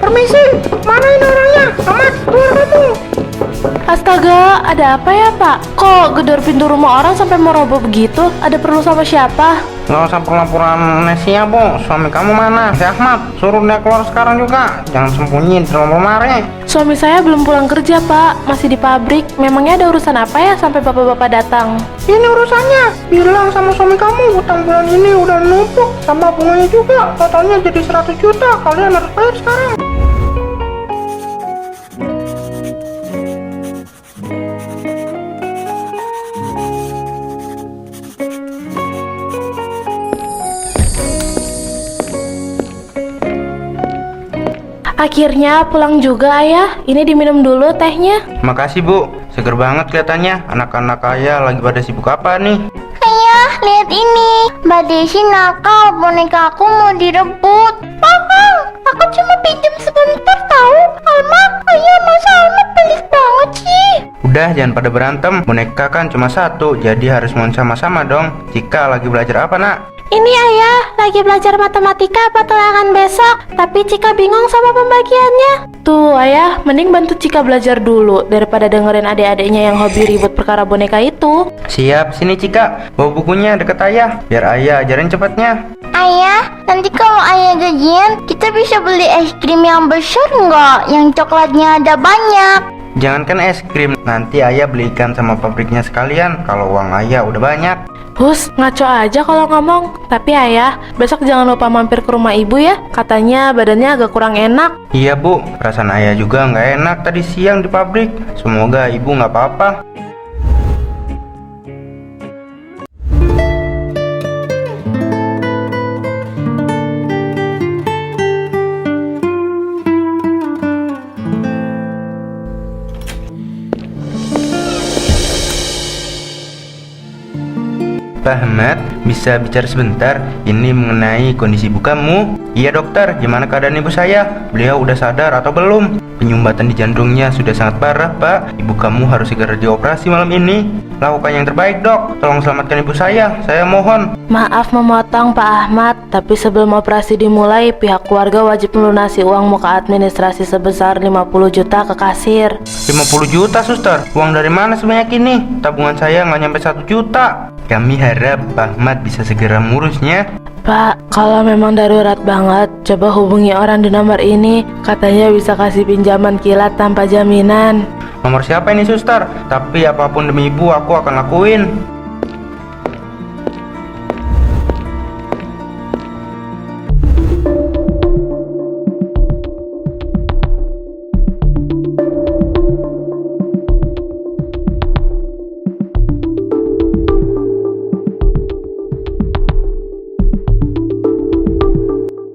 Permisi, mana ini orangnya? Amat, keluar kamu. Astaga, ada apa ya Pak? Kok gedor pintu rumah orang sampai mau roboh begitu? Ada perlu sama siapa? Nggak usah pura-pura amnesia, Bu. Suami kamu mana? Si Ahmad. Suruh dia keluar sekarang juga. Jangan sembunyi di dalam lemari. Suami saya belum pulang kerja Pak, masih di pabrik. Memangnya ada urusan apa ya sampai bapak-bapak datang? Ini urusannya. Bilang sama suami kamu, utang bulan ini udah numpuk. Sama bunganya juga. Totalnya jadi 100 juta. Kalian harus bayar sekarang. Akhirnya pulang juga Ayah. Ini diminum dulu tehnya. Makasih, Bu. Seger banget kelihatannya. Anak-anak ayah lagi pada sibuk apa nih? Ayah, lihat ini. Mbak Desi nakal, boneka aku mau direbut. Bang, aku cuma pinjam sebentar tahu. Alma, ayah masa Alma pelit banget sih. Udah, jangan pada berantem. Boneka kan cuma satu, jadi harus main sama-sama dong. Cika lagi belajar apa, Nak? Ini Ayah, lagi belajar matematika petualangan besok. Tapi Cika bingung sama pembagiannya. Tuh Ayah, mending bantu Cika belajar dulu daripada dengerin adik-adiknya yang hobi ribut perkara boneka itu. Siap, sini Cika. Bawa bukunya deket ayah, biar ayah ajarin cepatnya. Ayah, nanti kalau ayah gajian, kita bisa beli es krim yang besar nggak? Yang coklatnya ada banyak. Jangankan es krim, nanti ayah belikan sama pabriknya sekalian kalau uang ayah udah banyak. Hus, ngaco aja kalau ngomong. Tapi Ayah, besok jangan lupa mampir ke rumah ibu ya. Katanya badannya agak kurang enak. Iya, Bu, perasaan ayah juga nggak enak tadi siang di pabrik. Semoga ibu nggak apa-apa. Pak Ahmad, bisa bicara sebentar? Ini mengenai kondisi ibu kamu. Iya dokter, gimana keadaan ibu saya? Beliau udah sadar atau belum? Penyumbatan di jantungnya sudah sangat parah, Pak. Ibu kamu harus segera dioperasi malam ini. Lakukan yang terbaik, Dok. Tolong selamatkan ibu saya mohon. Maaf memotong Pak Ahmad, tapi sebelum operasi dimulai, pihak keluarga wajib melunasi uang muka administrasi sebesar 50 juta ke kasir. 50 juta, suster? Uang dari mana sebanyak ini? Tabungan saya nggak nyampe 1 juta. Kami harap Pak Ahmad bisa segera mengurusnya. Pak, kalau memang darurat banget, coba hubungi orang di nomor ini. Katanya bisa kasih pinjaman kilat tanpa jaminan. Nomor siapa ini, suster? Tapi apapun demi ibu, aku akan lakuin.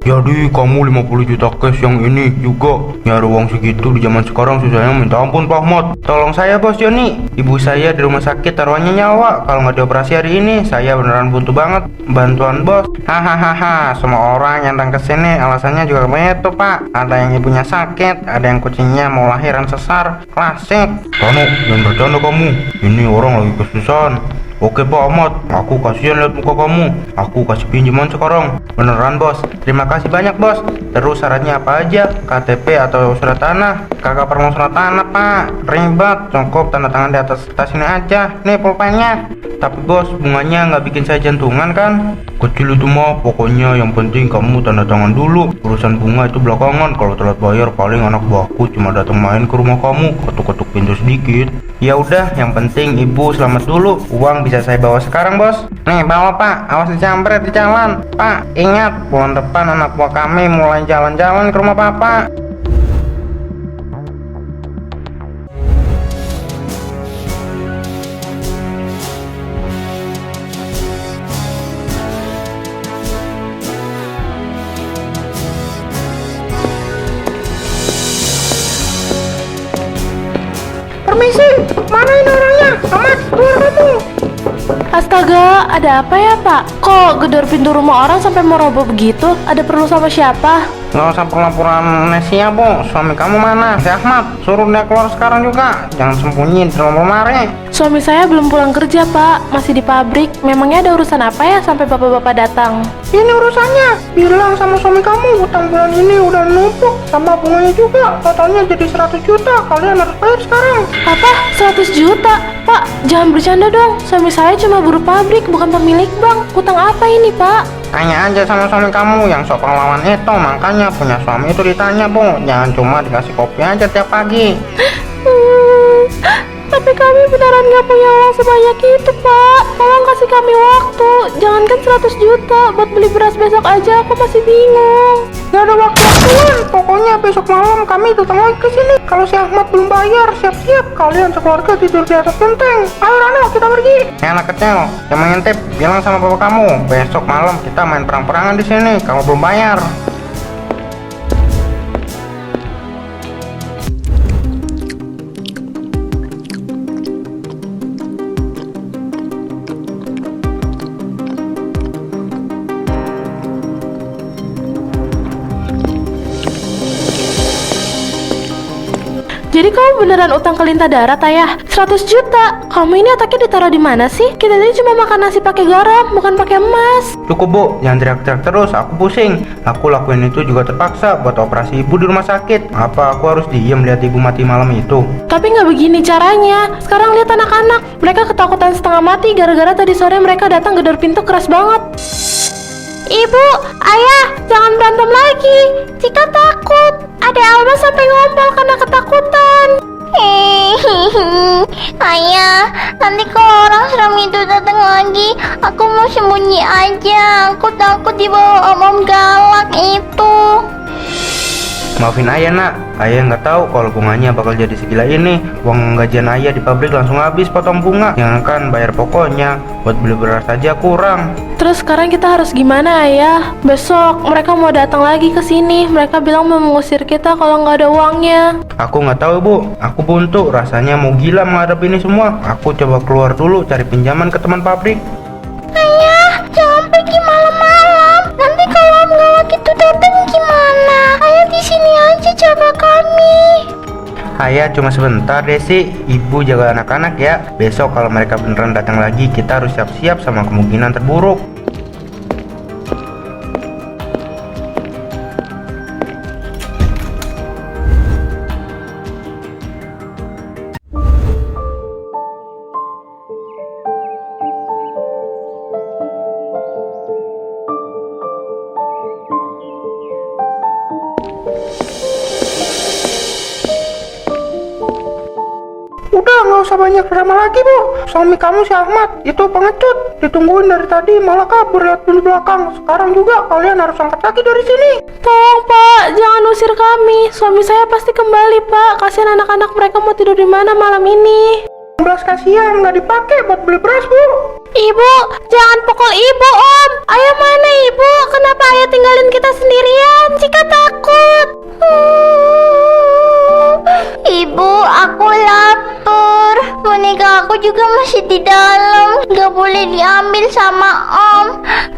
Jadi kamu 50 juta cash yang ini juga. Nyari uang segitu di zaman sekarang susahnya minta ampun, Pak Ahmad. Tolong saya, Bos Joni. Ibu saya di rumah sakit taruhannya nyawa. Kalau nggak dioperasi hari ini, saya beneran butuh banget bantuan, Bos. Hahaha, semua orang yang datang ke sini alasannya juga begitu, Pak. Ada yang ibunya sakit, ada yang kucingnya mau lahiran sesar. Klasik. Tano, jangan bercanda kamu. Ini orang lagi kesusahan. Oke Pak Ahmad, aku kasihan lihat muka kamu. Aku kasih pinjaman sekarang. Beneran Bos. Terima kasih banyak Bos. Terus syaratnya apa aja? KTP atau surat tanah? Kagak perlu surat tanah Pak. Ribet, cukup tanda tangan di atas tas ini aja. Nih pulpennya. Tapi Bos, bunganya nggak bikin saya jantungan kan? Kecil itu mah, pokoknya yang penting kamu tanda tangan dulu. Urusan bunga itu belakangan. Kalau telat bayar paling anak buahku cuma datang main ke rumah kamu, ketuk-ketuk pintu sedikit. Ya udah, yang penting ibu selamat dulu. Uang bisa saya bawa sekarang, Bos. Nih, bawa Pak. Awas dicambret di jalan. Pak, ingat, bulan depan anak buah kami mulai jalan-jalan ke rumah Bapak. Permisi, mana ini orangnya? Amat, keluar kamu. Astaga, ada apa ya Pak? Kok gedor pintu rumah orang sampai mau roboh begitu? Ada perlu sama siapa? Nggak usah pura-pura amnesia, Bu. Suami kamu mana? Si Ahmad. Suruh dia keluar sekarang juga. Jangan sembunyi di dalam lemari. Suami saya belum pulang kerja, Pak. Masih di pabrik. Memangnya ada urusan apa ya sampai bapak-bapak datang? Ini urusannya. Bilang sama suami kamu, utang bulan ini udah numpuk. Sama bunganya juga. Totalnya jadi 100 juta. Kalian harus bayar sekarang. Apa? 100 juta? Pak, jangan bercanda dong. Suami saya cuma buruh pabrik, bukan pemilik bank. Utang apa ini, Pak? Tanya aja sama suami kamu yang sok pahlawan itu. Makanya punya suami itu ditanya, Bu. Jangan cuma dikasih kopi aja tiap pagi. Tapi kami beneran nggak punya uang sebanyak itu, Pak. Tolong kasih kami waktu. Jangankan 100 juta, buat beli beras besok aja aku masih bingung. Gak ada waktu-waktuan. Pokoknya besok malam kami datang lagi ke sini. Kalau si Ahmad belum bayar, siap-siap kalian sekeluarga tidur di atas genteng. Ayo Rano, kita pergi. Anak kecil, yang mengintip, bilang sama bapak kamu, besok malam kita main perang-perangan di sini. Kamu belum bayar. Jadi kamu beneran utang ke Lintah Darat, Ayah? 100 juta? Kamu ini otaknya ditaruh di mana sih? Kita tadi cuma makan nasi pakai garam, bukan pakai emas. Cukup, Bu, jangan teriak-teriak terus, aku pusing. Aku lakuin itu juga terpaksa buat operasi ibu di rumah sakit. Apa aku harus diem lihat ibu mati malam itu? Tapi nggak begini caranya. Sekarang lihat anak-anak. Mereka ketakutan setengah mati gara-gara tadi sore mereka datang gedor pintu keras banget. Ibu, ayah, jangan berantem lagi. Cika takut. Ada Alma sampai ngompol karena ketakutan. Ayah, nanti kalau orang seram itu datang lagi, aku mau sembunyi aja. Aku takut dibawa om-om galak itu. Maafin ayah, nak. Ayah nggak tahu kalau bunganya bakal jadi segila ini. Uang gajian ayah di pabrik langsung habis potong bunga. Jangankan bayar pokoknya, buat beli beras saja kurang. Terus sekarang kita harus gimana, Ayah? Besok mereka mau datang lagi ke sini. Mereka bilang mau mengusir kita kalau nggak ada uangnya. Aku nggak tahu, Bu. Aku buntu. Rasanya mau gila menghadapi ini semua. Aku coba keluar dulu cari pinjaman ke teman pabrik. Ayah, jangan pergi malam-malam. Nanti kalau om galak itu datang gimana? Ayah di sini aja jaga kami. Ayah cuma sebentar, Desi. Ibu jaga anak-anak ya. Besok kalau mereka beneran datang lagi, kita harus siap-siap sama kemungkinan terburuk. Udah, nggak usah banyak drama lagi, Bu. Suami kamu si Ahmad itu pengecut. Ditungguin dari tadi malah kabur lihat di belakang. Sekarang juga kalian harus angkat kaki dari sini. Tolong, Pak, jangan usir kami. Suami saya pasti kembali, Pak. Kasihan anak-anak, mereka mau tidur di mana malam ini. Belas kasihan nggak dipakai buat beli beras, Bu. Ibu, jangan pukul ibu, Om. Ayah mana ibu? Kenapa ayah tinggalin kita sendirian? Cika takut. Ibu, aku lapar. Boneka aku juga masih di dalam. Gak boleh diambil sama Om.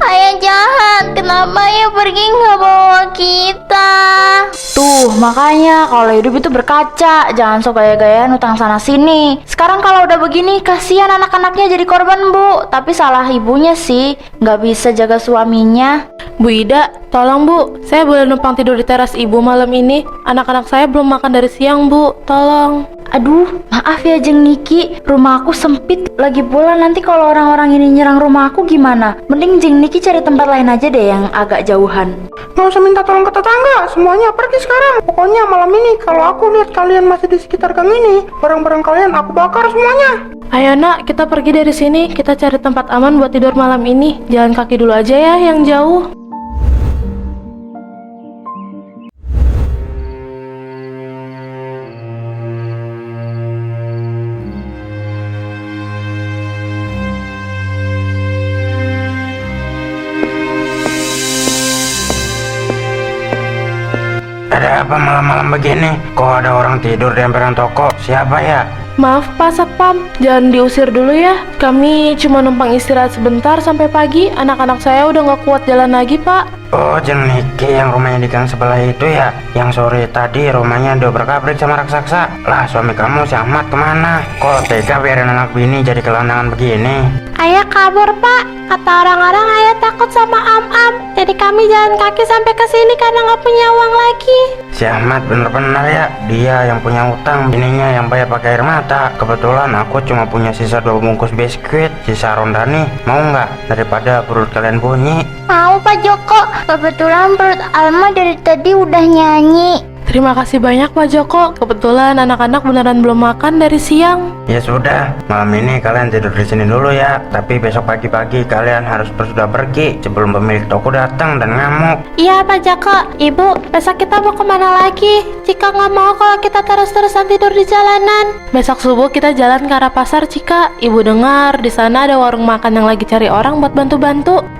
Ayah jahat. Kenapa ayah pergi nggak bawa kita? Tuh, makanya kalau hidup itu berkaca, jangan sok gaya-gayaan utang sana sini. Sekarang kalau udah begini, kasihan anak-anaknya jadi korban, Bu. Tapi salah ibunya sih, nggak bisa jaga suaminya. Bu Ida, tolong Bu, saya boleh numpang tidur di teras Ibu malam ini. Anak-anak saya belum makan dari siang, Bu. Tolong. Aduh, maaf ya Jeng Niki, rumah aku sempit. Lagi pula nanti kalau orang-orang ini nyerang rumah aku gimana? Mending Jeng Niki cari tempat lain aja deh yang agak jauhan. Nggak usah minta tolong ke tetangga, semuanya pergi sekarang. Pokoknya malam ini kalau aku lihat kalian masih di sekitar gang ini, barang-barang kalian aku bakar semuanya. Ayo nak, kita pergi dari sini. Kita cari tempat aman buat tidur malam ini. Jalan kaki dulu aja ya, yang jauh. Ada apa malam-malam begini? Kok ada orang tidur di emperan toko? Siapa ya? Maaf Pak Satpam, jangan diusir dulu ya. Kami cuma numpang istirahat sebentar sampai pagi. Anak-anak saya udah nggak kuat jalan lagi Pak. Oh, Jeng Niki yang rumahnya di gang sebelah itu ya? Yang sore tadi rumahnya diobrak-abrik sama raksasa. Lah, suami kamu si Ahmad kemana? Kok tega biarin anak bini jadi kelandangan begini? Ayah kabur, Pak. Kata orang-orang ayah takut sama Am-Am. Jadi kami jalan kaki sampai ke sini karena nggak punya uang lagi. Si Ahmad bener-bener ya, dia yang punya utang, bininya yang bayar pakai air mata. Kebetulan aku cuma punya sisa 2 bungkus biskuit, sisa ronda nih. Mau nggak? Daripada perut kalian bunyi. Mau Pak Joko, kebetulan perut Alma dari tadi udah nyanyi. Terima kasih banyak Pak Joko. Kebetulan anak-anak beneran belum makan dari siang. Ya sudah, malam ini kalian tidur di sini dulu ya. Tapi besok pagi-pagi kalian harus sudah pergi sebelum pemilik toko datang dan ngamuk. Iya Pak Joko. Ibu, besok kita mau kemana lagi? Cika nggak mau kalau kita terus-terusan tidur di jalanan. Besok subuh kita jalan ke arah pasar, Cika. Ibu dengar di sana ada warung makan yang lagi cari orang buat bantu-bantu.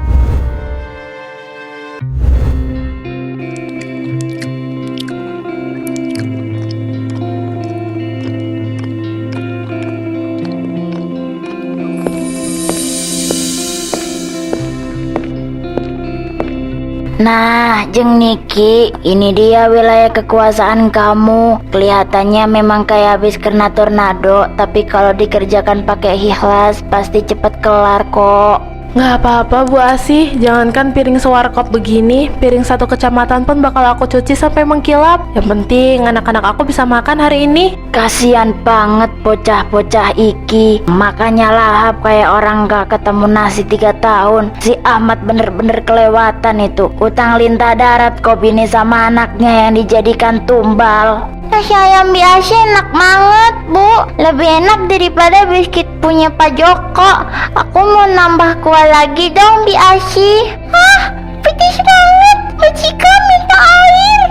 Nah, Jeng Niki, ini dia wilayah kekuasaan kamu. Kelihatannya memang kayak habis kena tornado, tapi kalau dikerjakan pakai ikhlas, pasti cepet kelar kok. Nggak apa-apa Bu Asih, jangankan piring sewarkop begini, piring 1 kecamatan pun bakal aku cuci sampai mengkilap. Yang penting anak-anak aku bisa makan hari ini. Kasian banget bocah-bocah iki, makanya lahap kayak orang gak ketemu nasi 3 tahun. Si Ahmad bener-bener kelewatan itu, utang lintah darat kok bini sama anaknya yang dijadikan tumbal. Nasi ayam biasa enak banget, Bu. Lebih enak daripada biskuit punya Pak Joko. Aku mau nambah kuah lagi dong, Biasi. Hah, pedes banget. Mbak Cika minta air.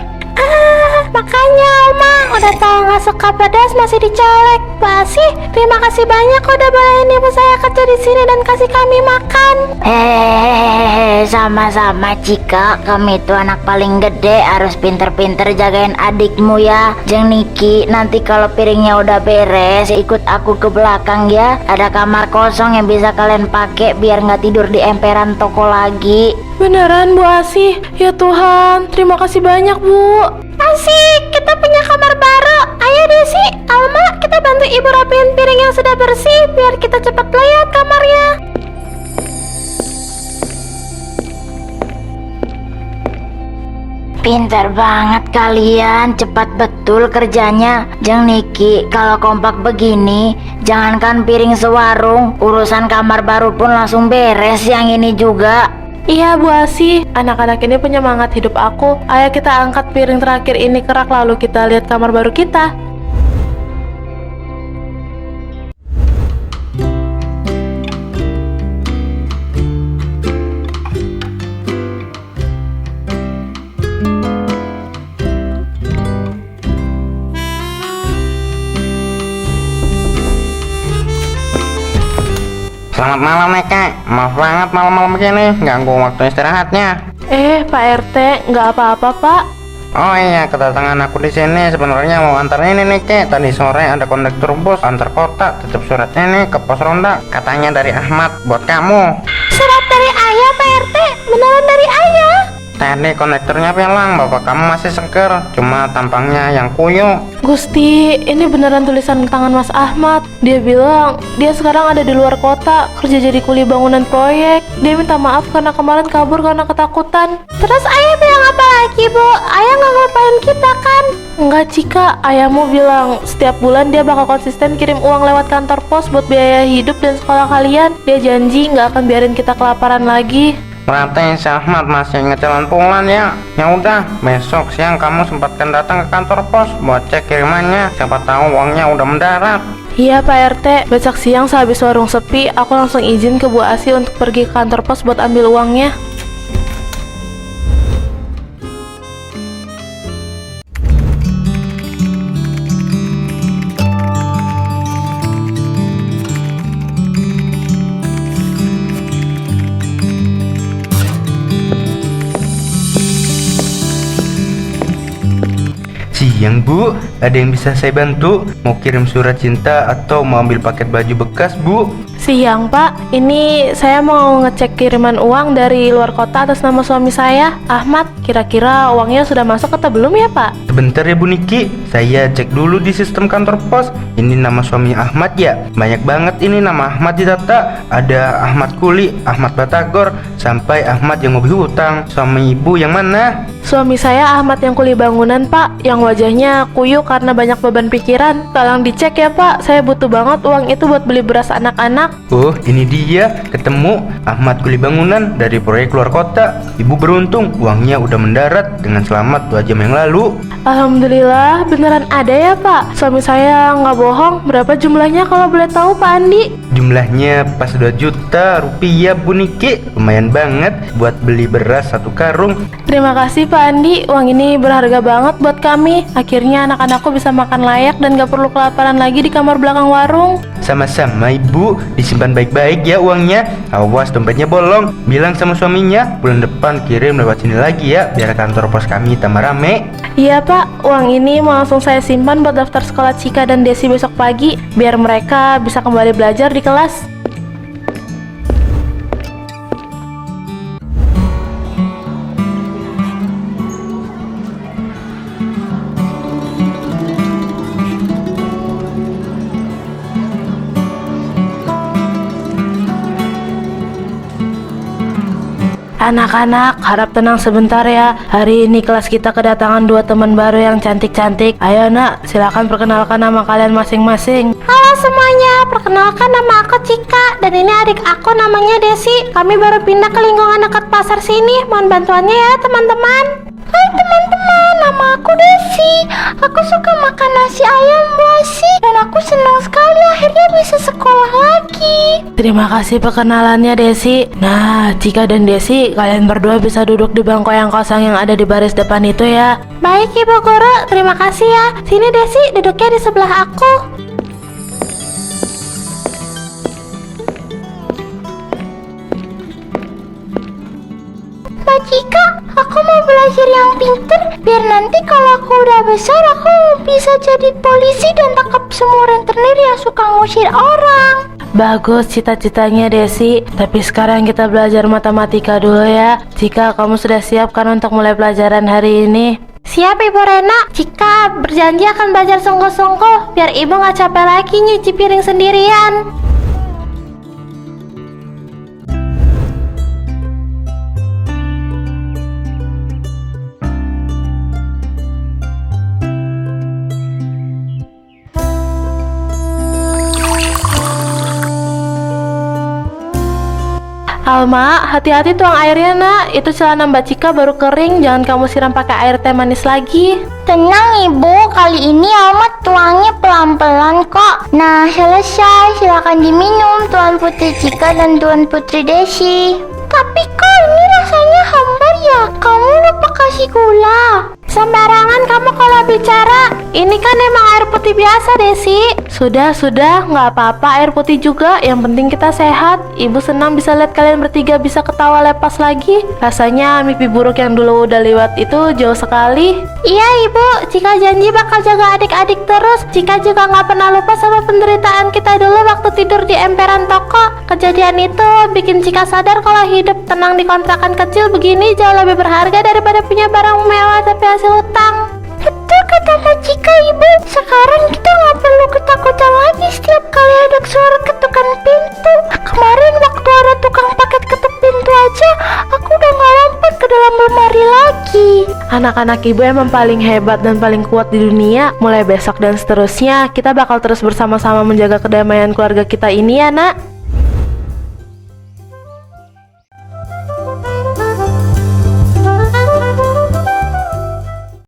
Makanya Oma, udah tahu nggak suka pedas masih dicolek. Basi, terima kasih banyak udah bolehin ibu saya kerja di sini dan kasih kami makan. Hehehe, sama-sama Cika. Kamu itu anak paling gede, harus pinter-pinter jagain adikmu ya. Jeng Niki, nanti kalau piringnya udah beres, ikut aku ke belakang ya. Ada kamar kosong yang bisa kalian pakai biar nggak tidur di emperan toko lagi. Beneran Bu Asih? Ya Tuhan, terima kasih banyak Bu. Asik, kita punya kamar baru. Ayo Desi, Alma, kita bantu ibu rapiin piring yang sudah bersih biar kita cepat lihat kamarnya. Pintar banget kalian, cepat betul kerjanya. Jeng Niki, kalau kompak begini, jangankan piring sewarung, urusan kamar baru pun langsung beres yang ini juga. Iya Bu Asih, anak-anak ini penyemangat hidup aku. Ayo kita angkat piring terakhir ini ke rak lalu kita lihat kamar baru kita. Selamat malam nih Kak, maaf banget malam-malam begini, ganggu waktu istirahatnya. Pak RT, nggak apa-apa Pak. Oh iya, kedatangan aku di sini sebenarnya mau antar ini nih Kak. Tadi sore ada kondektur bus antar kota, titip suratnya nih ke pos ronda. Katanya dari Ahmad buat kamu. Surat dari ayah Pak RT, beneran dari ayah. Tadi kondekturnya bilang bapak kamu masih seger, cuma tampangnya yang kuyup. Gusti, ini beneran tulisan tangan Mas Ahmad. Dia bilang dia sekarang ada di luar kota, kerja jadi kuli bangunan proyek. Dia minta maaf karena kemarin kabur karena ketakutan. Terus ayah bilang apa lagi Bu? Ayah nggak ngelupain kita kan? Enggak Cika, ayahmu bilang setiap bulan dia bakal konsisten kirim uang lewat kantor pos buat biaya hidup dan sekolah kalian. Dia janji nggak akan biarin kita kelaparan lagi. Berarti si Ahmad masih inget jalan pulang ya. Ya udah, besok siang kamu sempatkan datang ke kantor pos buat cek kirimannya. Siapa tahu uangnya udah mendarat. Iya Pak RT, besok siang sehabis warung sepi, aku langsung izin ke Bu Asih untuk pergi ke kantor pos buat ambil uangnya. Siang Bu, ada yang bisa saya bantu? Mau kirim surat cinta atau mau ambil paket baju bekas Bu? Siang Pak, ini saya mau ngecek kiriman uang dari luar kota atas nama suami saya, Ahmad. Kira-kira uangnya sudah masuk atau belum ya Pak? Sebentar ya Bu Niki, saya cek dulu di sistem kantor pos. Ini nama suami Ahmad ya? Banyak banget ini nama Ahmad di data. Ada Ahmad Kuli, Ahmad Batagor, sampai Ahmad yang hobi hutang. Suami ibu yang mana? Suami saya Ahmad yang kuli bangunan Pak, yang wajahnya kuyuk karena banyak beban pikiran. Tolong dicek ya Pak, saya butuh banget uang itu buat beli beras anak-anak. Oh, ini dia, ketemu Ahmad Kuli Bangunan dari proyek luar kota. Ibu beruntung, uangnya udah mendarat dengan selamat 2 jam yang lalu. Alhamdulillah, beneran ada ya Pak. Suami saya nggak bohong. Berapa jumlahnya kalau boleh tahu Pak Andi? Jumlahnya pas 2 juta rupiah Bu Niki. Lumayan banget buat beli beras 1 karung. Terima kasih Pak Andi, uang ini berharga banget buat kami. Akhirnya anak-anakku bisa makan layak dan gak perlu kelaparan lagi di kamar belakang warung. Sama-sama Ibu, disimpan baik-baik ya uangnya. Awas dompetnya bolong. Bilang sama suaminya, bulan depan kirim lewat sini lagi ya, biar kantor pos kami tambah rame. Iya Pak, uang ini mau langsung saya simpan buat daftar sekolah Cika dan Desi besok pagi, biar mereka bisa kembali belajar di kelas. Anak-anak, harap tenang sebentar ya. Hari ini kelas kita kedatangan 2 teman baru yang cantik-cantik. Ayo nak, silakan perkenalkan nama kalian masing-masing. Halo semuanya, perkenalkan nama aku Cika dan ini adik aku namanya Desi. Kami baru pindah ke lingkungan dekat pasar sini. Mohon bantuannya ya teman-teman. Hai teman-teman, nama aku Desi. Aku suka makan nasi ayam buasi dan aku senang sekali akhirnya bisa sekolah lagi. Terima kasih perkenalannya Desi. Nah, Cika dan Desi, kalian berdua bisa duduk di bangku yang kosong yang ada di baris depan itu ya. Baik Ibu Guru, terima kasih ya. Sini Desi, duduknya di sebelah aku. Mbak Cika, aku mau belajar yang pinter biar nanti kalau aku udah besar aku bisa jadi polisi dan tangkap semua rentenir yang suka ngusir orang. Bagus cita-citanya Desi, tapi sekarang kita belajar matematika dulu ya. Cika, kamu sudah siap kan untuk mulai pelajaran hari ini? Siap Ibu Rena. Cika berjanji akan belajar sungguh-sungguh biar Ibu gak capek lagi nyuci piring sendirian. Alma, hati-hati tuang airnya nak. Itu celana Mbak Cika baru kering, jangan kamu siram pakai air teh manis lagi. Tenang Ibu, kali ini Alma tuangnya pelan-pelan kok. Nah, selesai. Silakan diminum Tuan Putri Cika dan Tuan Putri Desi. Tapi kok ini rasanya hambar ya? Kamu lupa kasih gula. Sembarangan kamu kalau bicara. Ini kan emang air putih biasa, Desi. Sudah, nggak apa-apa air putih juga. Yang penting kita sehat. Ibu senang bisa lihat kalian bertiga bisa ketawa lepas lagi. Rasanya mimpi buruk yang dulu udah lewat itu jauh sekali. Iya Ibu, Cika janji bakal jaga adik-adik terus. Cika juga nggak pernah lupa sama penderitaan kita dulu waktu tidur di emperan toko. Kejadian itu bikin Cika sadar kalau hidup tenang di kontrakan kecil begini jauh lebih berharga daripada punya barang mewah tapi hasil utang. Betul kata Mbak Cika Ibu. Sekarang kita nggak perlu ketakutan lagi setiap kali ada suara ketukan pintu. Kemarin waktu ada tukang paket ketuk pintu aja, aku udah nggak lompat ke dalam lemari lagi. Anak-anak ibu emang paling hebat dan paling kuat di dunia. Mulai besok dan seterusnya kita bakal terus bersama-sama menjaga kedamaian keluarga kita ini ya nak.